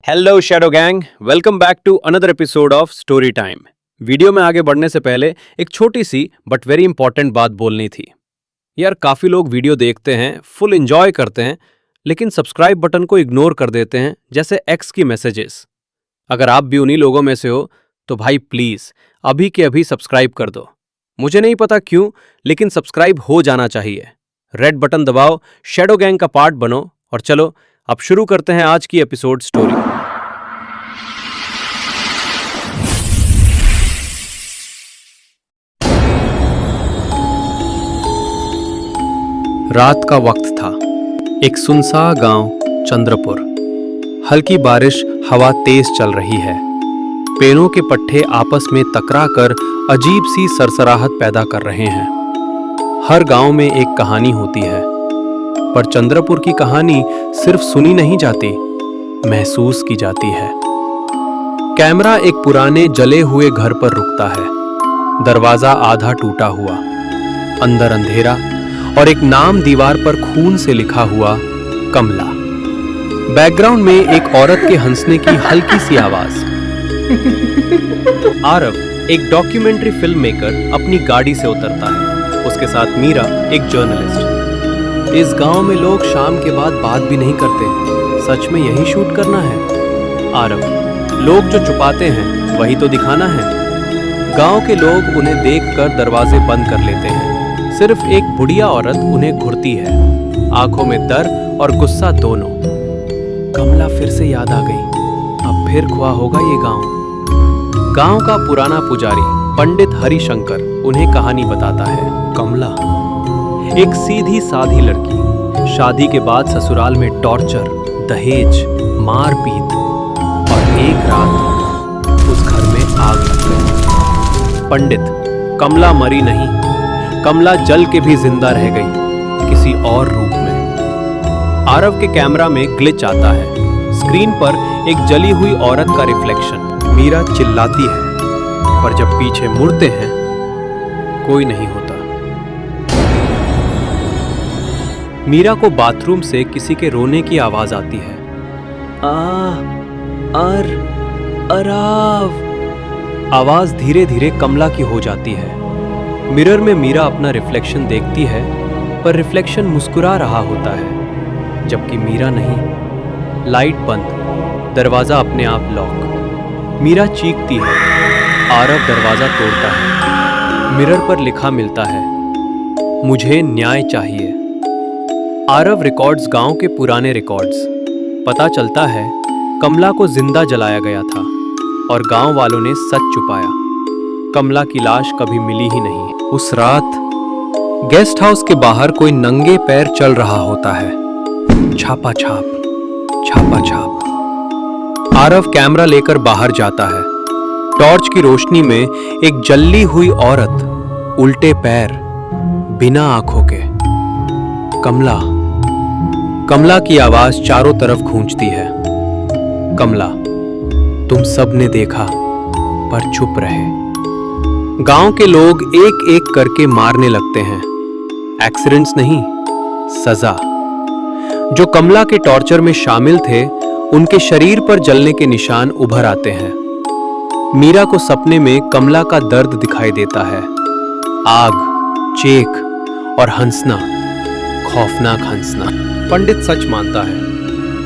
Hello shadow gang, welcome back to another episode of story time. Video में आगे बढ़ने से पहले एक छोटी सी बट वेरी इंपॉर्टेंट बात बोलनी थी। यार काफी लोग वीडियो देखते हैं, फुल एंजॉय करते हैं, लेकिन सब्सक्राइब बटन को इग्नोर कर देते हैं जैसे एक्स की मैसेजेस। अगर आप भी उन्हीं लोगों में से हो तो भाई प्लीज अभी के अभी सब्सक्राइब कर दो। मुझे नहीं पता क्यों, लेकिन सब्सक्राइब हो जाना चाहिए। रेड बटन दबाओ, शैडो गैंग का पार्ट बनो और चलो अब शुरू करते हैं आज की एपिसोड स्टोरी। रात का वक्त था। एक सुनसान गांव चंद्रपुर। हल्की बारिश, हवा तेज चल रही है। पेड़ों के पट्टे आपस में टकराकर अजीब सी सरसराहट पैदा कर रहे हैं। हर गांव में एक कहानी होती है, पर चंद्रपुर की कहानी सिर्फ सुनी नहीं जाती, महसूस की जाती है। कैमरा एक पुराने जले हुए घर पर रुकता है। दरवाजा आधा टूटा हुआ, अंदर अंधेरा और एक नाम दीवार पर खून से लिखा हुआ, कमला। बैकग्राउंड में एक औरत के हंसने की हल्की सी आवाज। आरव, एक डॉक्यूमेंट्री फिल्म मेकर, अपनी गाड़ी से उतरता है। उसके साथ मीरा, एक जर्नलिस्ट। इस गांव में लोग शाम के बाद बात भी नहीं करते। सच में यही शूट करना है? आरव, लोग जो छुपाते हैं वही तो दिखाना है। गांव के लोग उन्हें देखकर दरवाजे बंद कर लेते हैं। सिर्फ एक बुढ़िया औरत उन्हें घूरती है, आंखों में डर और गुस्सा दोनों। कमला फिर से याद आ गई। अब फिर खुआ होगा ये गांव। गांव का पुराना पुजारी पंडित हरिशंकर उन्हें कहानी बताता है। कमला एक सीधी साधी लड़की, शादी के बाद ससुराल में टॉर्चर, दहेज, मारपीट और एक रात उस घर में आग लग गई। पंडित, कमला मरी नहीं, कमला जल के भी जिंदा रह गई, किसी और रूप में। आरव के कैमरा में ग्लिच आता है। स्क्रीन पर एक जली हुई औरत का रिफ्लेक्शन। मीरा चिल्लाती है, पर जब पीछे मुड़ते हैं कोई नहीं होता। मीरा को बाथरूम से किसी के रोने की आवाज आती है। अराव। आवाज धीरे धीरे कमला की हो जाती है। मिरर में मीरा अपना रिफ्लेक्शन देखती है, पर रिफ्लेक्शन मुस्कुरा रहा होता है, जबकि मीरा नहीं। लाइट बंद, दरवाजा अपने आप लॉक। मीरा चीखती है। आरव दरवाजा तोड़ता है। मिरर पर लिखा मिलता है, मुझे न्याय चाहिए। आरव रिकॉर्ड्स, गांव के पुराने रिकॉर्ड्स। पता चलता है कमला को जिंदा जलाया गया था और गांव वालों ने सच छुपाया। कमला की लाश कभी मिली ही नहीं। उस रात गेस्ट हाउस के बाहर कोई नंगे पैर चल रहा होता है। छापा छाप, छापा छाप। आरव कैमरा लेकर बाहर जाता है। टॉर्च की रोशनी में एक जली हुई औरत, उल्टे पैर, बिना आंखों के। कमला। कमला की आवाज चारों तरफ गूंजती है। कमला, तुम सब ने देखा पर चुप रहे। गांव के लोग एक एक करके मारने लगते हैं। एक्सीडेंट्स नहीं, सजा। जो कमला के टॉर्चर में शामिल थे, उनके शरीर पर जलने के निशान उभर आते हैं। मीरा को सपने में कमला का दर्द दिखाई देता है। आग, चेख और हंसना, खौफनाक हंसना। पंडित सच मानता है,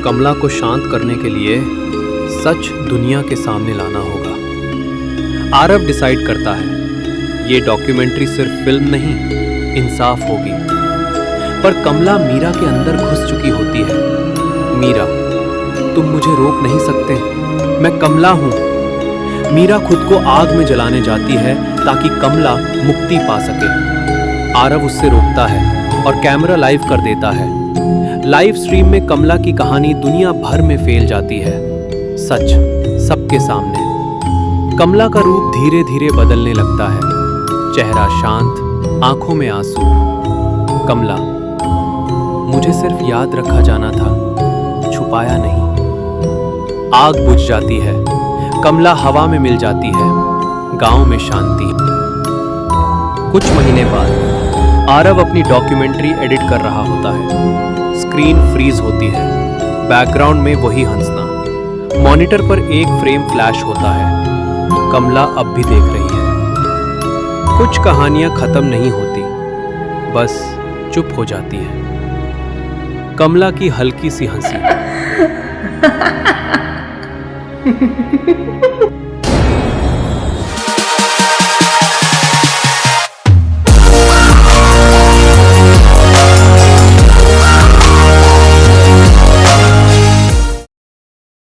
कमला को शांत करने के लिए सच दुनिया के सामने लाना होगा। आरव डिसाइड करता है, ये डॉक्यूमेंट्री सिर्फ फिल्म नहीं, इंसाफ होगी। पर कमला मीरा के अंदर घुस चुकी होती है। मीरा, तुम मुझे रोक नहीं सकते, मैं कमला हूं। मीरा खुद को आग में जलाने जाती है ताकि कमला मुक्ति पा सके। आरव उससे रोकता है और कैमरा लाइव कर देता है। लाइव स्ट्रीम में कमला की कहानी दुनिया भर में फैल जाती है। सच सबके सामने। कमला का रूप धीरे धीरे बदलने लगता है। चेहरा शांत, आंखों में आंसू। कमला, मुझे सिर्फ याद रखा जाना था, छुपाया नहीं। आग बुझ जाती है। कमला हवा में मिल जाती है। गांव में शांति। कुछ महीने बाद आरव अपनी डॉक्यूमेंट्री एडिट कर रहा होता है। स्क्रीन फ्रीज होती है। बैकग्राउंड में वही हंसना, मॉनिटर पर एक फ्रेम फ्लैश होता है। कमला अब भी देख रही है। कुछ कहानियां खत्म नहीं होती, बस चुप हो जाती है। कमला की हल्की सी हंसी।